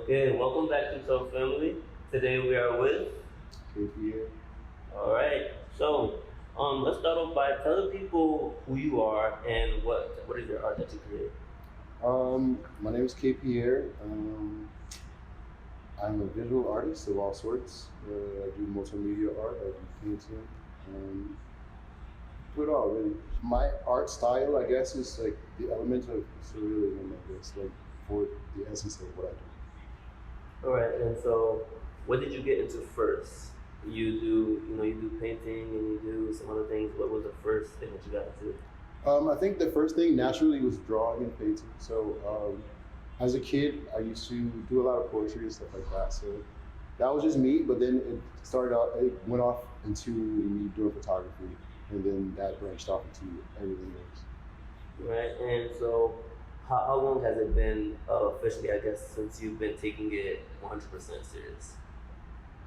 Okay, welcome back to Soul Family. Today we are with. KPierre. All right. So, let's start off by telling people who you are and what is your art that you create. My name is KPierre. I'm a visual artist of all sorts. I do multimedia art, I do painting, do it all really. My art style, I guess, is like the element of surrealism, I guess, like for the essence of what I do. All right. And so, what did you get into first? You do painting and you do some other things. What was the first thing that you got into? I think the first thing naturally was drawing and painting. So as a kid, I used to do a lot of poetry and stuff like that. So that was just me. But then it went off into me doing photography, and then that branched off into everything else. Right. And so, how long has it been officially? I guess since you've been taking it 100% serious.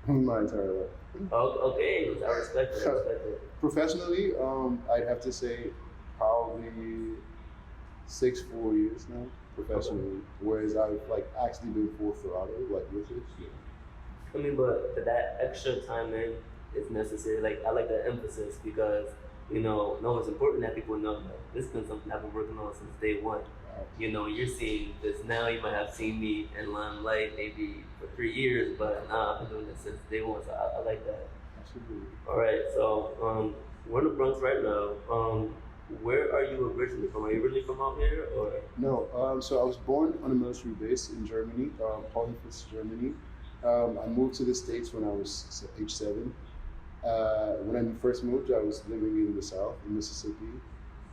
My entire life. Oh, okay. I respect it. I respect it. Professionally, I'd have to say probably 4 years now professionally, whereas I've like actually been full throttle like with it. Yeah. I mean, but that extra time in is necessary. Like I like the emphasis because no, it's important that people know that this has been something I've been working on since day one. You're seeing this now. You might have seen me in limelight maybe for 3 years, but I've been doing this since day one. So I like that. Absolutely. All right, so we're in the Bronx right now. Where are you originally from? Are you originally from out here, or? No, so I was born on a military base in Germany, Polyfus, Germany. I moved to the States when I was age 7. When I first moved, I was living in the South, in Mississippi.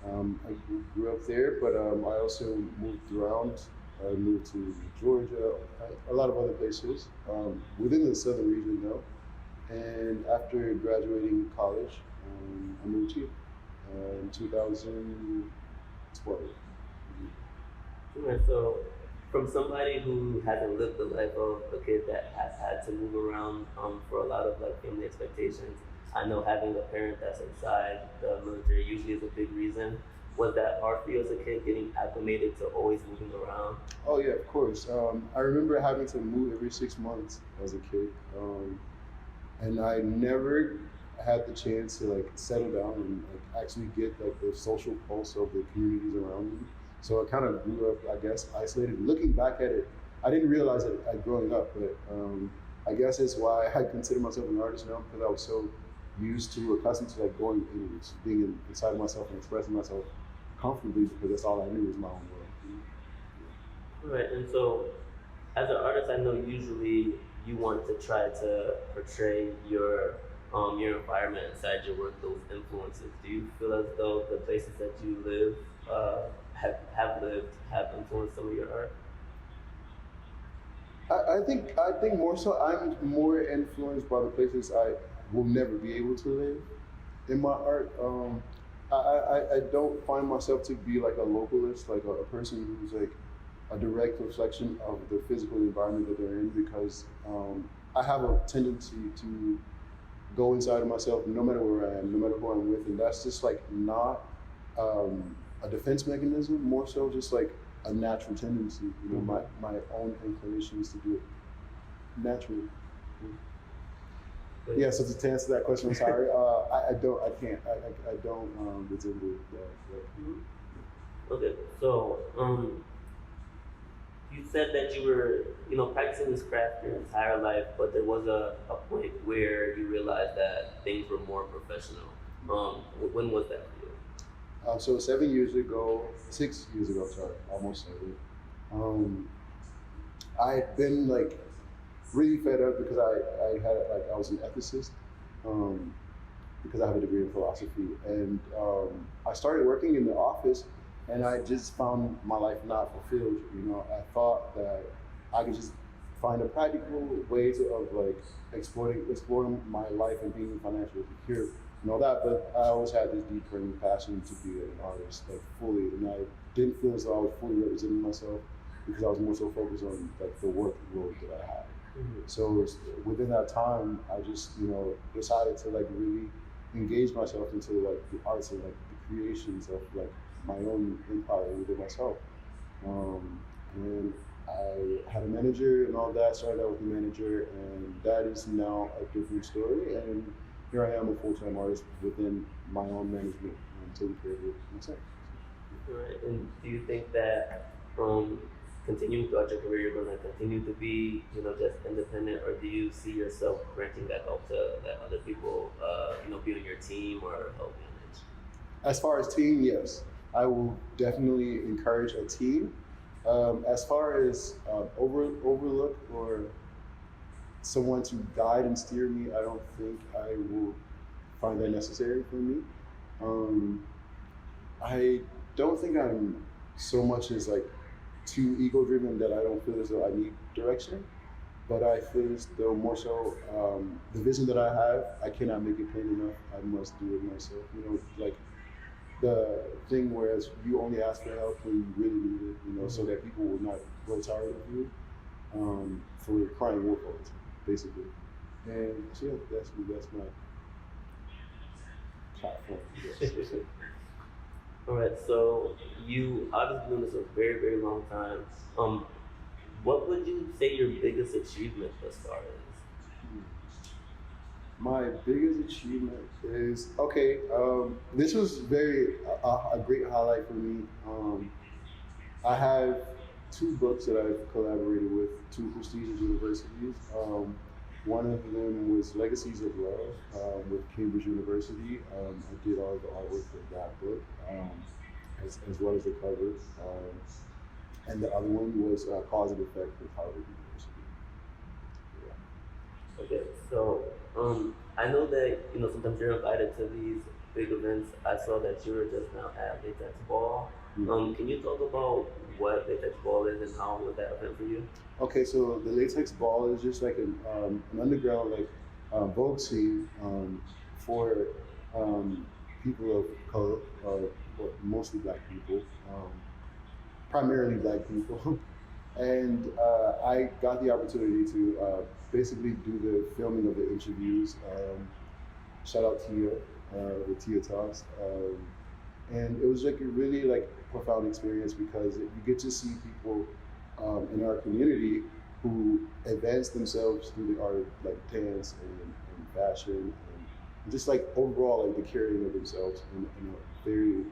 I grew up there, but I also moved around. I moved to Georgia, a lot of other places, within the southern region though. And after graduating college, I moved here in 2012. Right, so from somebody who hasn't lived the life of a kid that has had to move around for a lot of like family expectations, I know having a parent that's inside the military usually is a big reason. Was that hard for you as a kid, getting acclimated to always moving around? Oh yeah, of course. I remember having to move every 6 months as a kid, and I never had the chance to like settle down and like actually get like the social pulse of the communities around me. So I kind of grew up, I guess, isolated. Looking back at it, I didn't realize it growing up, but I guess it's why I consider myself an artist now, because I was so used to, accustomed to like going inwards, being inside myself and expressing myself comfortably, because that's all I knew was my own world. Right, and so as an artist, I know usually you want to try to portray your environment inside your work, those influences. Do you feel as though the places that you live have influenced some of your art? I think more so. I'm more influenced by the places I will never be able to live in my art. I don't find myself to be like a localist, like a person who's like a direct reflection of the physical environment that they're in, because I have a tendency to go inside of myself no matter where I am, no matter who I'm with, and that's just like not a defense mechanism, more so just like a natural tendency. My own inclination is to do it naturally. Yeah, so to answer that question, I'm sorry. I can't. I don't resemble that. Okay, so you said that you were, practicing this craft your entire life, but there was a point where you realized that things were more professional. When was that for you? So 6 years ago, sorry, almost 7. I had been like really fed up because I was an ethicist, because I have a degree in philosophy, and I started working in the office, and I just found my life not fulfilled. I thought that I could just find a practical way of like exploring my life and being financially secure and all that. But I always had this deep burning passion to be an artist, like fully, and I didn't feel as though I was fully representing myself because I was more so focused on like the workload that I had. Mm-hmm. So within that time, I just decided to like really engage myself into like the arts and like the creations of like my own empire within myself. And I had a manager and all that. Started out with a manager, and that is now a different story. And here I am, a full-time artist within my own management, taking care of it myself. Right. And do you think that continuing throughout your career, you're going to continue to be, just independent, or do you see yourself branching back out to let other people, be on your team or help manage? As far as team, yes, I will definitely encourage a team. As far as overlook or someone to guide and steer me, I don't think I will find that necessary for me. I don't think I'm so much as like too ego driven that I don't feel as though I need direction, but I feel as though more so the vision that I have, I cannot make it plain enough. I must do it myself. Like the thing whereas you only ask for help when you really need it, so that people will not grow tired of you for crying wolf all the time, basically. And so yeah, that's my platform. Yes. All right, so you obviously been doing this a very, very long time. What would you say your biggest achievement thus far is? My biggest achievement is this was a great highlight for me. I have 2 books that I've collaborated with 2 prestigious universities. One of them was Legacies of Love with Cambridge University. I did all the artwork for that book, as well as the cover. And the other one was Cause and Effect with Harvard University. Yeah. Okay, so I know that sometimes you're invited to these big events. I saw that you were just now at Latex Ball. Mm-hmm. Can you talk about what Latex Ball is and how was that event for you? Okay, so the Latex Ball is just like an underground Vogue scene for people of color, mostly Black people, primarily Black people. And I got the opportunity to basically do the filming of the interviews. Shout out Tia, with Tia Talks. And it was like a really profound experience because you get to see people in our community who advance themselves through the art of dance and fashion and just overall the carrying of themselves in a very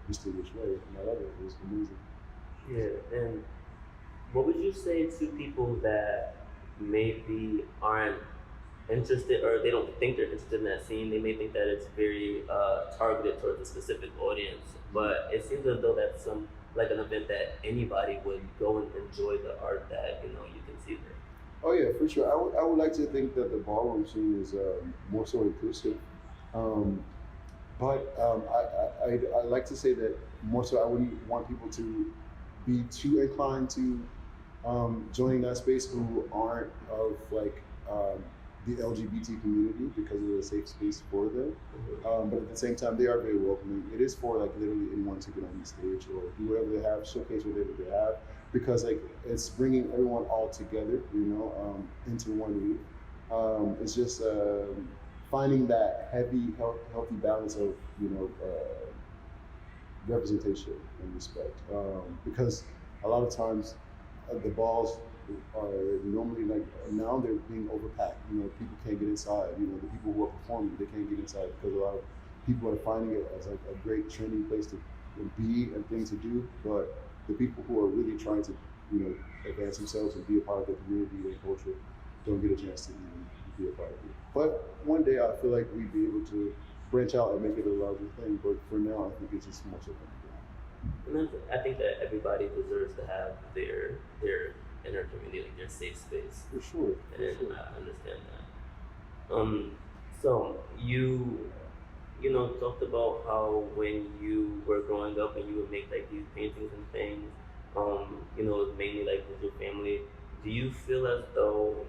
distinguished way. And I love it. It was amazing. Yeah, and what would you say to people that maybe aren't interested or they don't think they're interested in that scene? They may think that it's very targeted towards a specific audience, but it seems as though that's an event that anybody would go and enjoy the art that you can see there. Oh yeah, for sure. I would like to think that the ballroom scene is more so inclusive, but I like to say that more so I wouldn't want people to be too inclined to joining that space who aren't of the LGBT community because it's a safe space for them. But at the same time, they are very welcoming. It is for literally anyone to get on the stage or do whatever they have, showcase whatever they have, because it's bringing everyone all together, into one week. It's just finding that healthy balance of representation and respect, because a lot of times the balls are normally now they're being overpacked. People can't get inside. The people who are performing, they can't get inside because a lot of people are finding it as a great trending place to be and thing to do. But the people who are really trying to advance themselves and be a part of the community and culture don't get a chance to even be a part of it. But one day I feel like we'd be able to branch out and make it a larger thing. But for now, I think it's just more so. And I think that everybody deserves to have their inner community, their safe space. For sure. And I understand that. So you talked about how when you were growing up and you would make these paintings and things, mainly with your family. Do you feel as though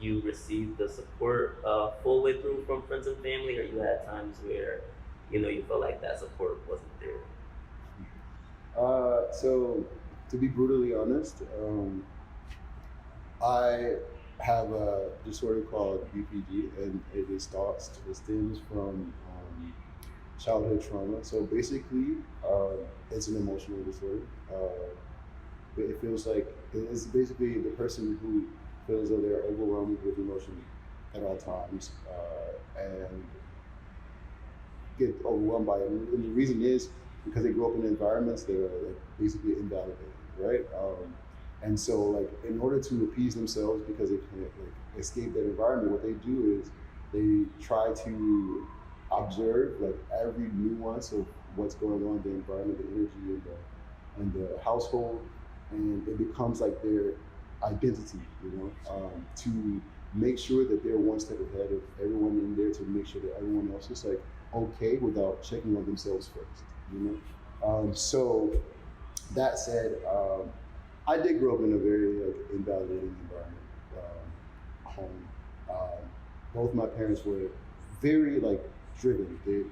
you received the support full way through from friends and family, or you had times where you felt like that support wasn't there? So to be brutally honest, I have a disorder called BPD, and it stems from childhood trauma. So basically, it's an emotional disorder. it feels like it's basically the person who feels as though they're overwhelmed with emotion at all times, and get overwhelmed by it. And the reason is because they grew up in environments that are like basically invalidating, right? And so like in order to appease themselves because they can't like escape that environment, what they do is they try to observe like every nuance of what's going on in the environment, the energy and the household, and it becomes like their identity, you know, to make sure that they're one step ahead of everyone in there, to make sure that everyone else is like okay without checking on themselves first, you know. So that said, I did grow up in a very like invalidating environment, home. Both my parents were very like driven. They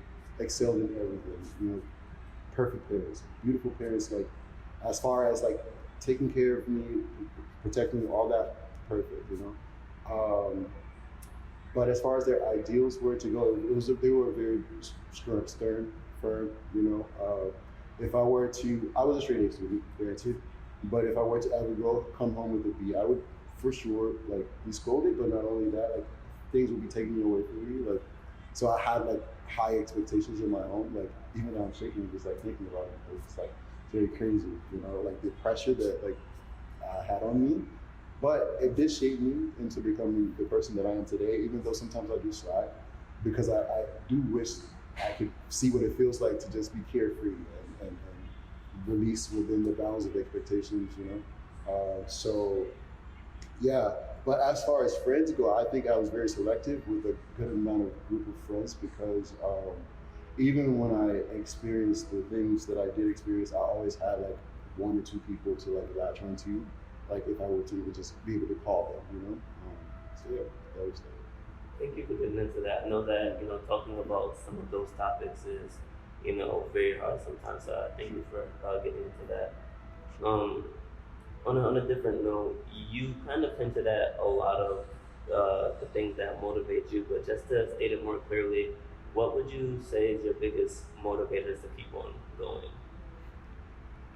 excelled in everything. You know, perfect parents, beautiful parents. Like as far as like taking care of me, protecting me, all that, perfect. You know. But as far as their ideals were to go, they were very stern, firm. You know, if I were to, I was a straight A student, granted, but if I were to ever come home with a B, I would for sure like be scolded. But not only that, like things would be taken away from me. Like so, I had like high expectations in my own. Like even though I'm shaking, just like thinking about it, it's just like very crazy. You know, like the pressure that like I had on me. But it did shape me into becoming the person that I am today, even though sometimes I do slide, because I do wish I could see what it feels like to just be carefree and release within the bounds of expectations, you know? So, yeah. But as far as friends go, I think I was very selective with a good amount of group of friends because even when I experienced the things that I did experience, I always had like one or two people to like latch on to. Like if I were to even just be able to call them, you know? So yeah, that was that. Thank you for getting into that. I know that, talking about some of those topics is, very hard sometimes. So thank you for getting into that. Um, on a different note, you kind of hinted at a lot of the things that motivate you, but just to state it more clearly, what would you say is your biggest motivators to keep on going?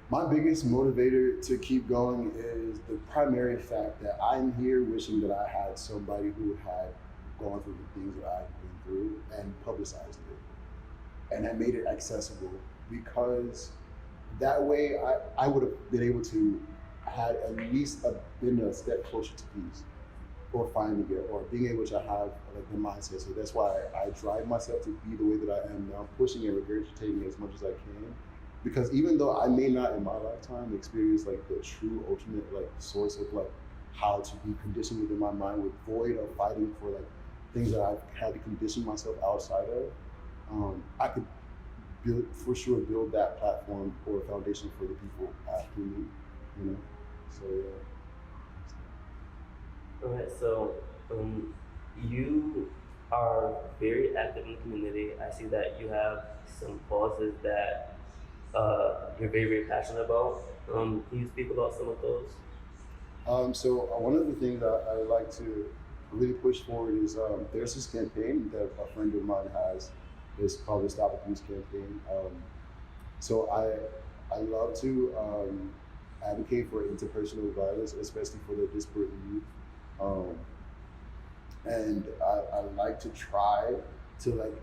My biggest motivator to keep going is the primary fact that I'm here wishing that I had somebody who had gone through the things that I've been through and publicized it and had made it accessible, because that way I would have been able to had at least been a step closer to peace or finding it or being able to have like the mindset. So that's why I drive myself to be the way that I am now, pushing and regurgitating as much as I can. Because even though I may not in my lifetime experience like the true ultimate like source of like how to be conditioned within my mind, with void of fighting for like things that I've had to condition myself outside of, I could build that platform or foundation for the people after me, you know. So yeah. All right, so you are very active in the community. I see that you have some causes that you're very, very passionate about. Can you speak about some of those? So one of the things I like to really push forward is there's this campaign that a friend of mine has. It's called the Stop Abuse campaign. So I love to advocate for interpersonal violence, especially for the disparate youth. And I like to try to like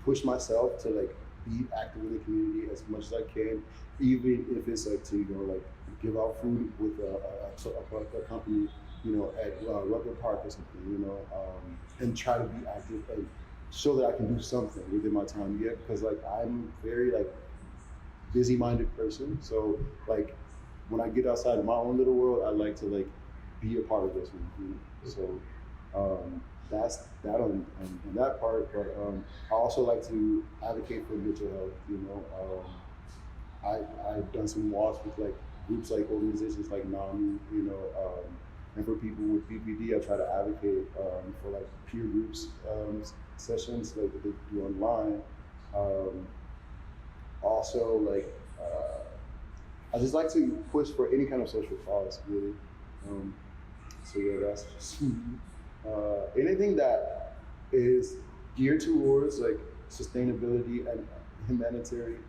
push myself to like be active in the community as much as I can, even if it's like to like give out food with a company, at Rutland Park or something, and try to be active and show that I can do something within my time. Yeah, because like I'm very like busy-minded person, so like when I get outside of my own little world, I like to like be a part of this one. So that's that on that part. But I also like to advocate for mental health. I've done some walks with like groups like organizations like NAMI, and for people with BPD, I try to advocate for like peer groups sessions like that they do online. Also, like I just like to push for any kind of social cause, really. So yeah, that's just anything that is geared towards like sustainability and humanitarian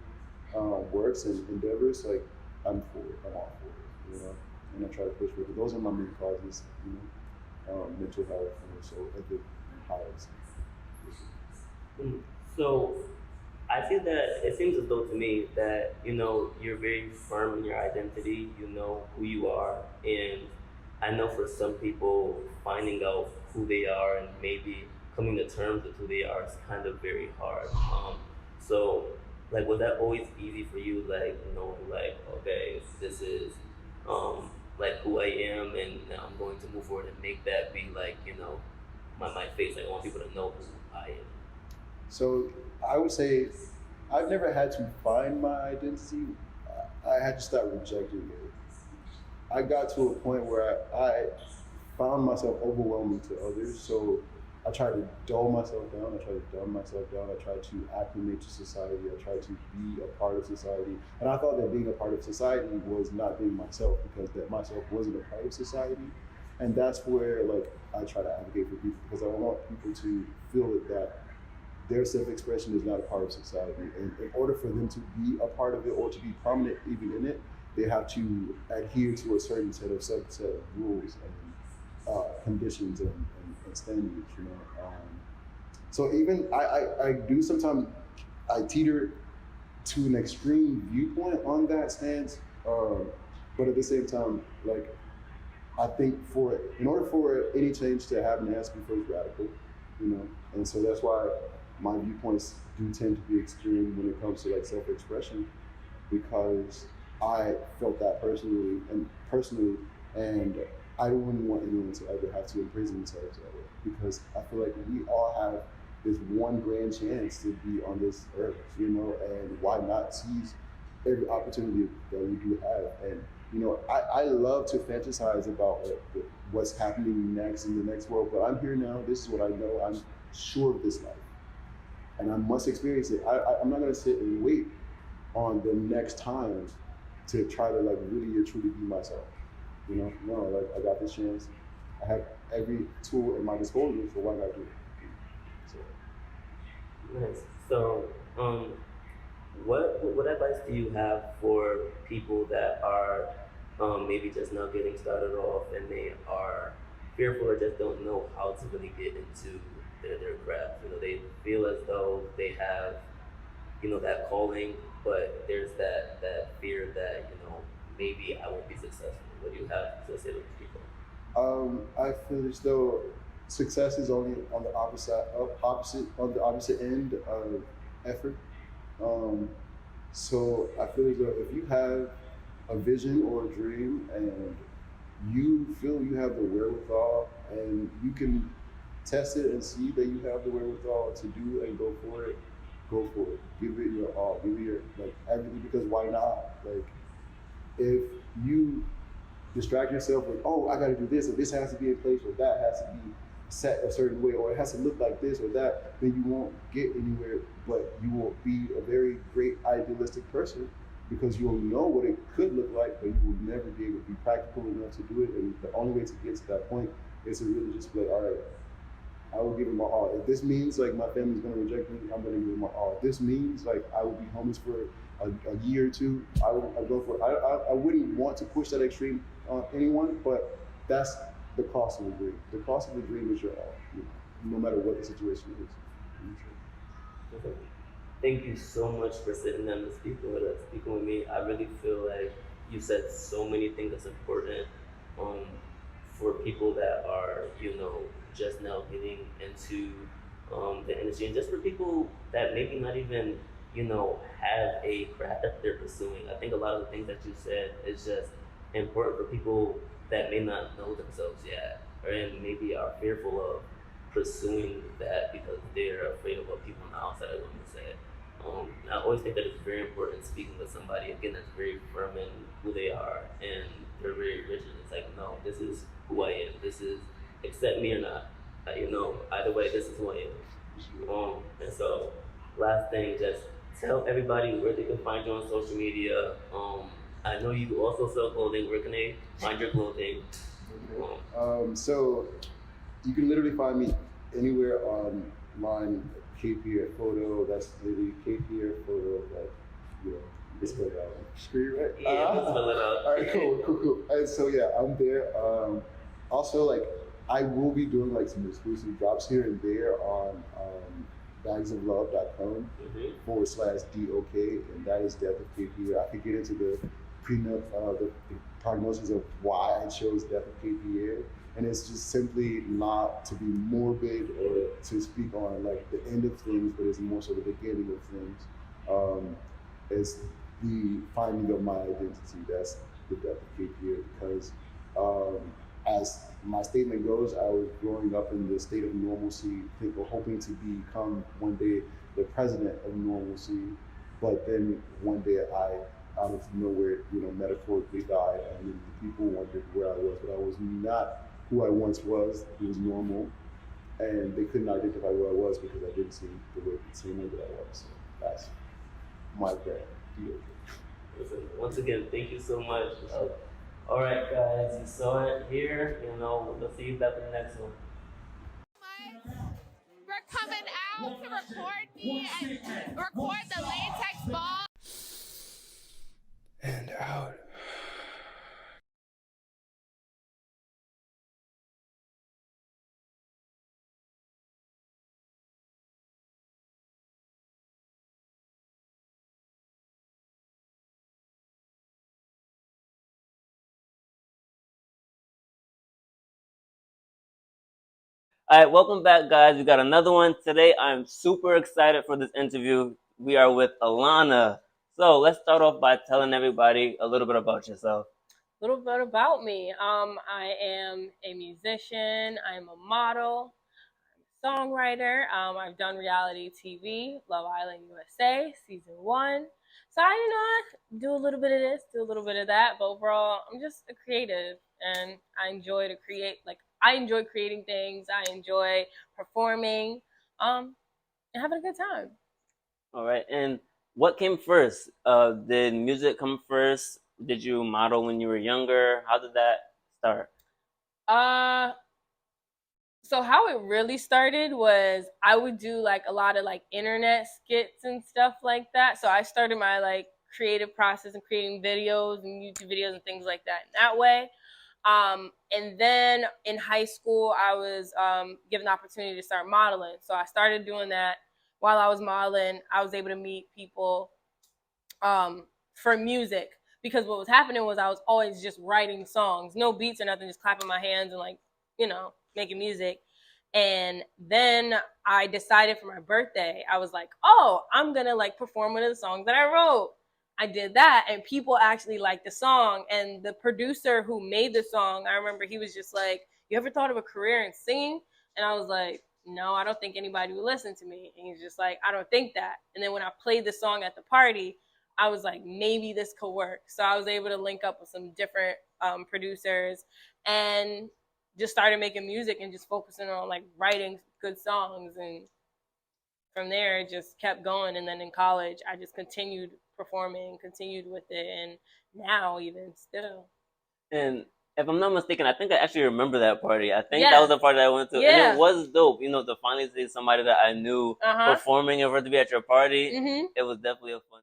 works and endeavors. Like I'm for it. I'm all for it. you know, and I try to push for it. Those are my main causes, you know, mental health and also at the highest. Mm. So I feel that it seems as though to me that you're very firm in your identity. You know who you are, and I know for some people finding out who they are and maybe coming to terms with who they are is kind of very hard. So like was that always easy for you? Like like okay, this is like who I am, and now I'm going to move forward and make that be like my face. Like I want people to know who I am. So I would say I've never had to find my identity. I had to start rejecting it. I got to a point where I found myself overwhelming to others. So I tried to dull myself down. I tried to dumb myself down. I tried to acclimate to society. I tried to be a part of society. And I thought that being a part of society was not being myself because that myself wasn't a part of society. And that's where like I try to advocate for people because I want people to feel that their self-expression is not a part of society. And in order for them to be a part of it or to be prominent even in it, they have to adhere to a certain set of rules and conditions and standards, you know. So even I do sometimes, I teeter to an extreme viewpoint on that stance, but at the same time, like, I think in order for any change to happen, it has to be first radical, you know? And so that's why my viewpoints do tend to be extreme when it comes to like self-expression, because I felt that personally, and I wouldn't want anyone to ever have to imprison themselves that way, because I feel like we all have this one grand chance to be on this earth, you know, and why not seize every opportunity that we do have? And you know, I love to fantasize about what's happening next in the next world, but I'm here now. This is what I know. I'm sure of this life, and I must experience it. I'm not gonna sit and wait on the next time to try to like really or truly be myself. You know, no, like I got this chance. I have every tool at my disposal, so why not do it? So. Nice. So, what advice do you have for people that are maybe just now getting started off and they are fearful or just don't know how to really get into their craft? You know, they feel as though they have that calling, but there's that fear that maybe I won't be successful. What do you have to say to those people? I feel as though success is only on the opposite end of effort. So I feel as though if you have a vision or a dream and you feel you have the wherewithal and you can test it and see that you have the wherewithal to do and go for it, go for it. Give it your all. Give it your everything, because why not? Like, if you distract yourself with, oh, I got to do this, or this has to be in place, or that has to be set a certain way, or it has to look like this or that, then you won't get anywhere, but you will be a very great idealistic person because you'll know what it could look like, but you will never be able to be practical enough to do it. And the only way to get to that point is to really just be like, all right, I will give it my all. If this means like my family's gonna reject me, I'm gonna give it my all. If this means like I will be homeless for a year or two, I'll go for it. I wouldn't want to push that extreme on anyone, but that's the cost of the dream. The cost of the dream is your all, no matter what the situation is. Okay. Thank you so much for sitting down and speaking with me. I really feel like you said so many things that's important for people that are, just now getting into the industry, and just for people that maybe not even, have a craft that they're pursuing. I think a lot of the things that you said is just important for people that may not know themselves yet, and maybe are fearful of pursuing that because they're afraid of what people on the outside are going to say. I always think that it's very important speaking with somebody, again, that's very firm in who they are, and they're very rigid. It's like, no, this is who I am. This is, accept me or not. Either way, this is who I am. And so, last thing, just tell everybody where they can find you on social media. I know you also sell clothing. Where can they find your clothing? So you can literally find me anywhere online. KPierre photo. That's literally KPierre photo. Like, It's spelled out. Screen, right? Yeah, let's spell it out. All right, cool. And so yeah, I'm there. Also, like, I will be doing like some exclusive drops here and there on bagsoflove.com /DOK, and that is Death of KPierre. I could get into the prenup, the prognosis of why I chose Death of KPierre, and it's just simply not to be morbid or to speak on like the end of things, but it's more so the beginning of things. It's the finding of my identity. That's the Death of KPierre, because as my statement goes, I was growing up in the state of normalcy, hoping to become one day the president of normalcy, but then one day I, out of nowhere, metaphorically died, and then the people wondered where I was, but I was not who I once was. It was normal, and they couldn't identify who I was because I didn't seem the same way that I was. So that's my brand. Listen, once again, thank you so much. All right, guys, you saw it here. We'll see you back in the next one. We're coming out to record me and record the Latex Ball. And out. All right, welcome back, guys. We got another one today. I'm super excited for this interview. We are with Alana. So let's start off by telling everybody a little bit about yourself. A little bit about me. I am a musician. I'm a model. I'm a songwriter. I've done reality TV, Love Island USA, season 1. So I do a little bit of this, do a little bit of that, but overall, I'm just a creative, and I enjoy to create. I enjoy creating things. I enjoy performing, and having a good time. All right, and what came first? Did music come first? Did you model when you were younger? How did that start? So how it really started was I would do like a lot of like internet skits and stuff like that. So I started my like creative process and creating videos and YouTube videos and things like that in that way. And then in high school, I was given the opportunity to start modeling. So I started doing that. While I was modeling, I was able to meet people for music, because what was happening was I was always just writing songs, no beats or nothing, just clapping my hands and like, making music. And then I decided for my birthday, I was like, oh, I'm going to like perform one of the songs that I wrote. I did that, and people actually liked the song. And the producer who made the song, I remember he was just like, you ever thought of a career in singing? And I was like, no, I don't think anybody would listen to me. And he's just like, I don't think that. And then when I played the song at the party, I was like, maybe this could work. So I was able to link up with some different producers and just started making music and just focusing on like writing good songs. And from there, it just kept going. And then in college, I just continued performing, continued with it, and now even still. And if I'm not mistaken, I think I actually remember that party. I think that was the party that I went to. Yeah. And it was dope, to finally see somebody that I knew performing and for it to be at your party. It was definitely a fun